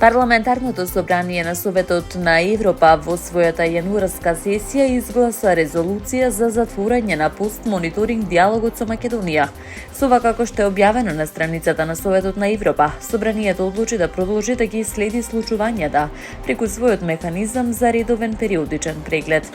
Парламентарното собрание на Советот на Европа во својата јануарска сесија изгласа резолуција за затворање на пост-мониторинг диалогот со Македонија. Со ова како што е објавено на страницата на Советот на Европа, собранието одлучи да продолжи да ги следи случувањата преку својот механизам за редовен периодичен преглед.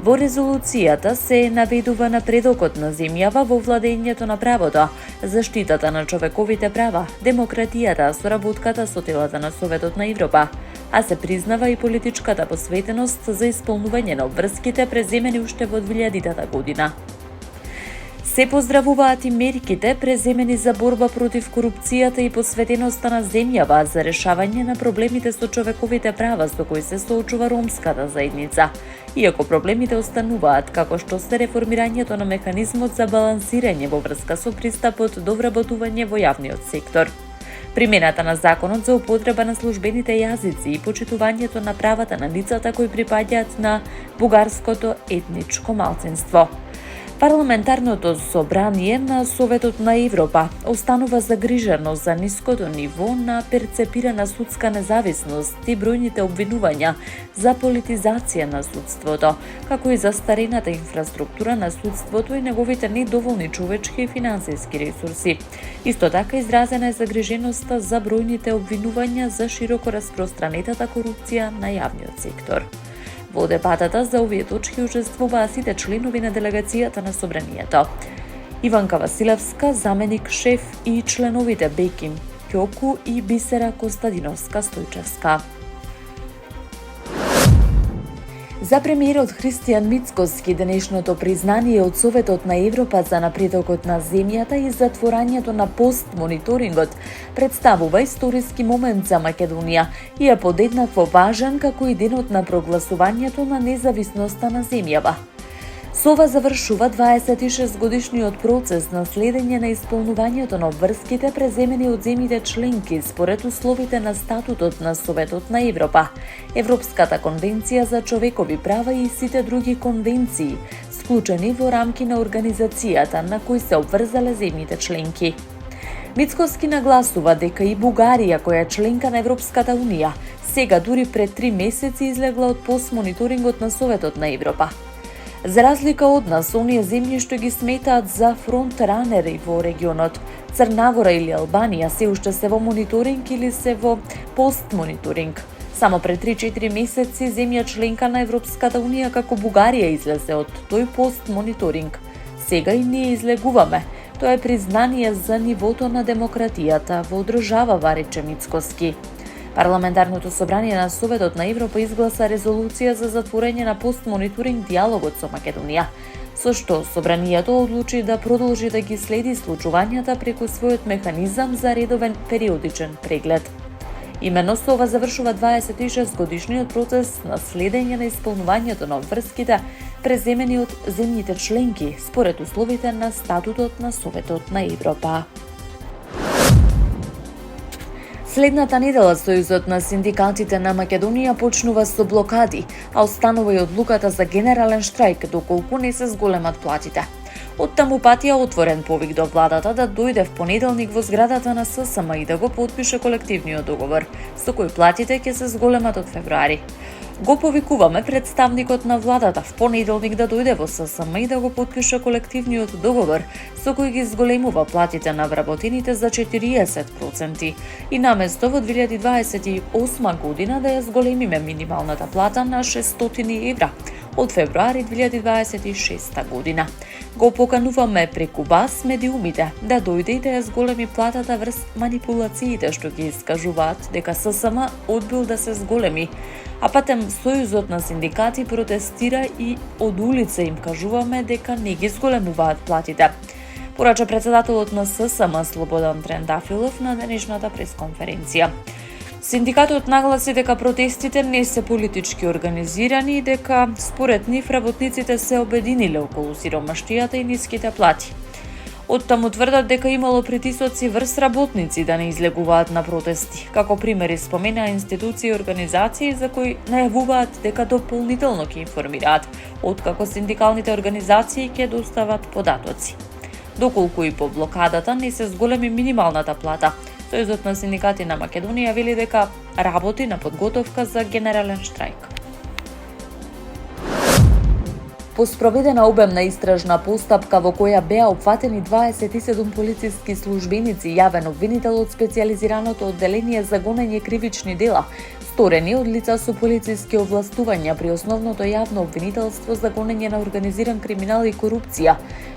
Во резолуцијата се наведува напредокот на земјава во владењето на правото, заштитата на човековите права, демократијата, соработката со телата на Советот на Европа, а се признава и политичката посветеност за исполнување на обврските преземени уште во 2000 година. Се поздравуваат и мерките преземени за борба против корупцијата и посветеноста на земјава за решавање на проблемите со човековите права со кои се соочува ромската заедница, иако проблемите остануваат, како што се реформирањето на механизмот за балансирање во врска со пристапот до вработување во јавниот сектор, примената на законот за употреба на службените јазици и почитувањето на правата на лицата кои припаѓаат на бугарското етничко малцинство. Парламентарното собрание на Советот на Европа останува загрижено за ниското ниво на перцепирана судска независност и бројните обвинувања за политизација на судството, како и застарената инфраструктура на судството и неговите недоволни човечки и финансиски ресурси. Исто така изразена е загриженоста за бројните обвинувања за широко распространетата корупција на јавниот сектор. Во дебатата за овие точки учествуваа сите членови на делегацијата на собранието. Иванка Василевска, заменик шеф, и членовите Беким Ќоку и Бисера Костадиновска-Стојчевска. За премиерот Христијан Мицкоски денешното признание од Советот на Европа за напредокот на земјата и затворањето на пост-мониторингот представува историски момент за Македонија и е подеднакво важен како и денот на прогласувањето на независноста на земјава. Со ова завршува 26 годишниот процес на следење на исполнувањето на обврските преземени од земјите членки според условите на статутот на Советот на Европа, Европската конвенција за човекови права и сите други конвенции, склучени во рамки на организацијата на кои се обврзале земјите членки. Мицкоски нагласува дека и Бугарија, која е членка на Европската Унија, сега дури пред 3 месеци излегла од постмониторингот на Советот на Европа. За разлика од нас, оние земји што ги сметаат за фронтранери во регионот, Црна Гора или Албанија се уште се во мониторинг или се во постмониторинг. Само пред 3-4 месеци земја членка на Европската Унија како Бугарија излезе од тој постмониторинг. Сега и ние излегуваме. Тоа е признание за нивото на демократијата во држава, рече Мицкоски. Парламентарното собрание на Советот на Европа изгласа резолуција за затворање на постмониторинг диалогот со Македонија, со што собранието одлучи да продолжи да ги следи случувањата преку својот механизам за редовен периодичен преглед. Имено со ова завршува 26 годишниот процес на следење на исполнувањето на обврските преземени од земјите членки според условите на статутот на Советот на Европа. Следната недела Сојузот на синдикатите на Македонија почнува со блокади, а останува и одлуката за генерален штрајк доколку не се зголемат платите. Оттаму патија отворен повик до владата да дојде в понеделник во зградата на ССМ и да го потпише колективниот договор, со кој платите ќе се зголемат од февруари. Го повикуваме представникот на владата в понеделник да дојде во ССМ и да го потпише колективниот договор, со кој ги зголемува платите на вработените за 40% и наместо во 2028 година да ја зголемиме минималната плата на 600 евра од февруари 2026 година. Го покануваме преку вас медиумите да дојде и да ја зголеми платата врз манипулациите што ги искажуваат дека ССМ одбил да се зголеми, а патем Сојузот на синдикати протестира и од улица им кажуваме дека не ги зголемуваат платите, порача председателот на ССМ Слободан Трендафилов на денешната пресконференција. Синдикатот нагласи дека протестите не се политички организирани и дека според нив работниците се обединиле околу сиромаштијата и ниските плати. Оттаму тврдат дека имало притисоци врз работници да не излегуваат на протести. Како примери споменаа институции и организации за кои најавуваат дека дополнително ќе информираат, откако синдикалните организации ќе достават податоци. Доколку и по блокадата не се зголеми минималната плата, Сојузот на синдикати на Македонија вели дека работи на подготовка за генерален штрајк. По спроведена обемна истражна постапка во која беа опфатени 27 полициски службеници, јавен обвинител од специјализираното одделение за гонење кривични дела, сторени од лица со полициски овластувања при основното јавно обвинителство за гонење на организиран криминал и корупција,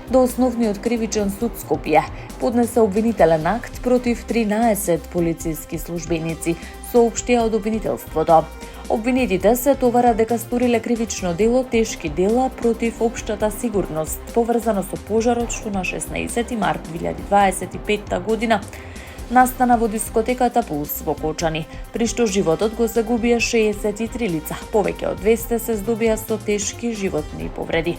до Основниот кривичен суд Скопје поднесе обвинителен акт против 13 полициски службеници, соопштија од обвинителството. Обвинетите се товара дека сториле кривично дело тешки дела против општата сигурност, поврзано со пожарот што на 16 март 2025 година настана во дискотеката Пулс во Кочани, при што животот го загубија 63 лица, повеќе од 200 се здобија со тешки животни повреди.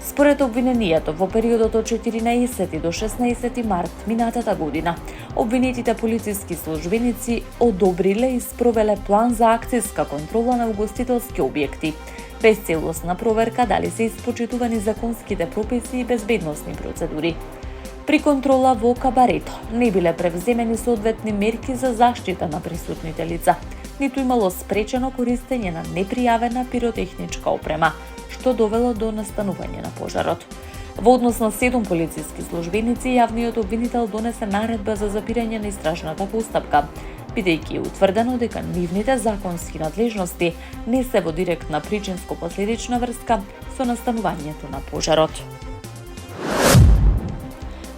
Според обвинението, во периодот од 14 до 16 март минатата година, обвинетите полициски службеници одобриле и спровеле план за акцијска контрола на угостителски објекти, без целосна проверка дали се испочитувани законските прописи и безбедносни процедури. При контрола во кабарето не биле превземени соодветни мерки за заштита на присутните лица, ниту имало спречено користење на непријавена пиротехничка опрема, што довело до настанување на пожарот. Во однос на 7 полициски службеници, јавниот обвинител донесе наредба за запирање на истражната постапка, бидејќи утврдено дека нивните законски надлежности не се во директна причинско-последична врска со настанувањето на пожарот.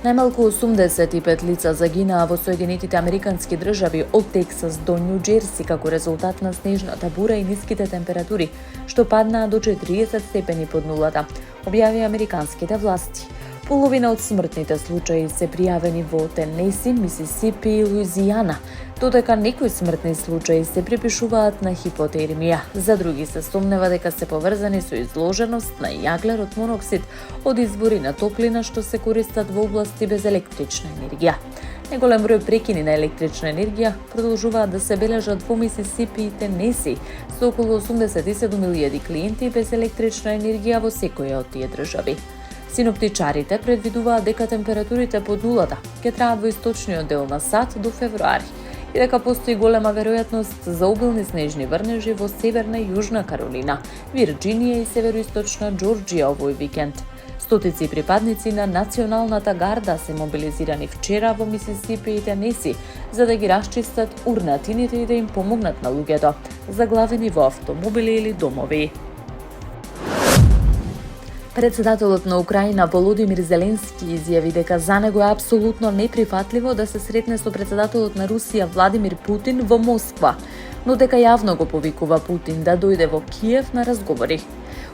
Најмалку 85 лица загинаа во Соединетите Американски држави од Тексас до Њу Џерси како резултат на снежната бура и ниските температури, што паднаа до 40 степени под нулата, објави американските власти. Половина од смртните случаи се пријавени во Тенеси, Мисисипи и Луизијана, додека некои смртни случаи се припишуваат на хипотермија. За други се сомнева дека се поврзани со изложеност на јаглерод моноксид од извори на топлина што се користат во области без електрична енергија. Неголем број прекини на електрична енергија продолжуваат да се бележат во Мисисипи и Тенеси, со околу 87.000 клиенти без електрична енергија во секоја од тие држави. Синоптичарите предвидуваат дека температурите под нулата ќе траат во источниот дел на САД до февруари и дека постои голема веројатност за обилни снежни врнежи во Северна и Јужна Каролина, Вирџинија и североисточна Џорџија овој викенд. Стотици припадници на Националната гарда се мобилизирани вчера во Мисисипи и Тенеси за да ги расчистат урнатините и да им помогнат на луѓето заглавени во автомобили или домови. Председателот на Украина Володимир Зеленски изјави дека за него е апсолутно неприфатливо да се сретне со председателот на Русија Владимир Путин во Москва, но дека јавно го повикува Путин да дојде во Киев на разговори.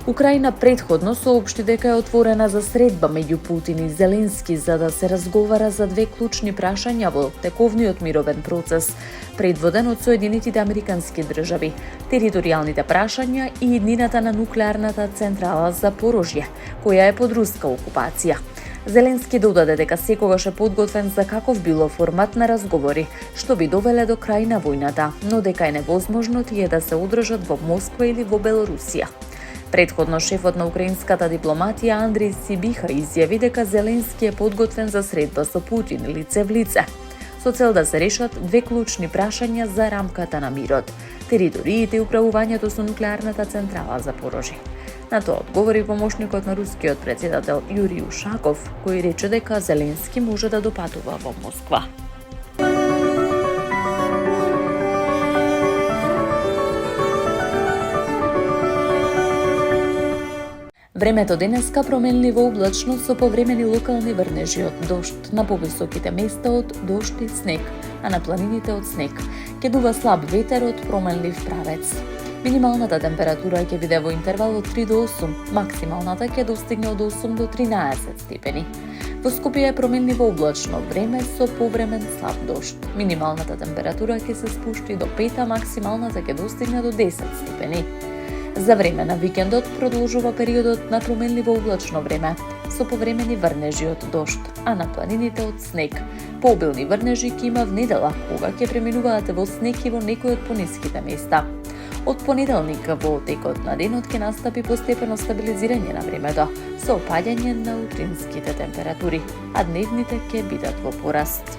Украина предходно соопшти дека е отворена за средба меѓу Путин и Зеленски за да се разговара за две клучни прашања во тековниот мировен процес, предводен од Соединетите Американски држави, територијалните прашања и иднината на нуклеарната централа Запорожје, која е под руска окупација. Зеленски додаде дека секогаш е подготвен за каков било формат на разговори, што би довеле до крај на војната, но дека е невозможно тие да се одржат во Москва или во Белорусија. Предходно шефот на украинската дипломатија Андрей Сибиха изјави дека Зеленски е подготвен за средба со Путин лице в лице, со цел да се решат две клучни прашања за рамката на мирот, териториите и управувањето со нуклеарната централа Запорожје. На тоа одговори помошникот на рускиот председател Јурий Ушаков, кој рече дека Зеленски може да допатува во Москва. Времето денеска променливо облачно со повремени локални врнежи од дожд, на повисоките места од дожд и снег, а на планините од снег. Ќе дува слаб ветер од променлив правец. Минималната температура ќе биде во интервал од 3 до 8, максималната ќе достигне од 8 до 13 степени. Во Скопје е променливо облачно време со повремен слаб дожд. Минималната температура ќе се спушти до 5, а максималната ќе достигне до 10 степени. За време на викендот продолжува периодот на променливо облачно време, со повремени врнежи од дожд, а на планините од снег. Пообилни врнежи ќе има в недела, кога ќе преминуваат во снег и во некои од пониските места. Од понеделник во текот на денот ќе настапи постепено стабилизирање на времето, со опаѓање на утринските температури, а дневните ќе бидат во пораст.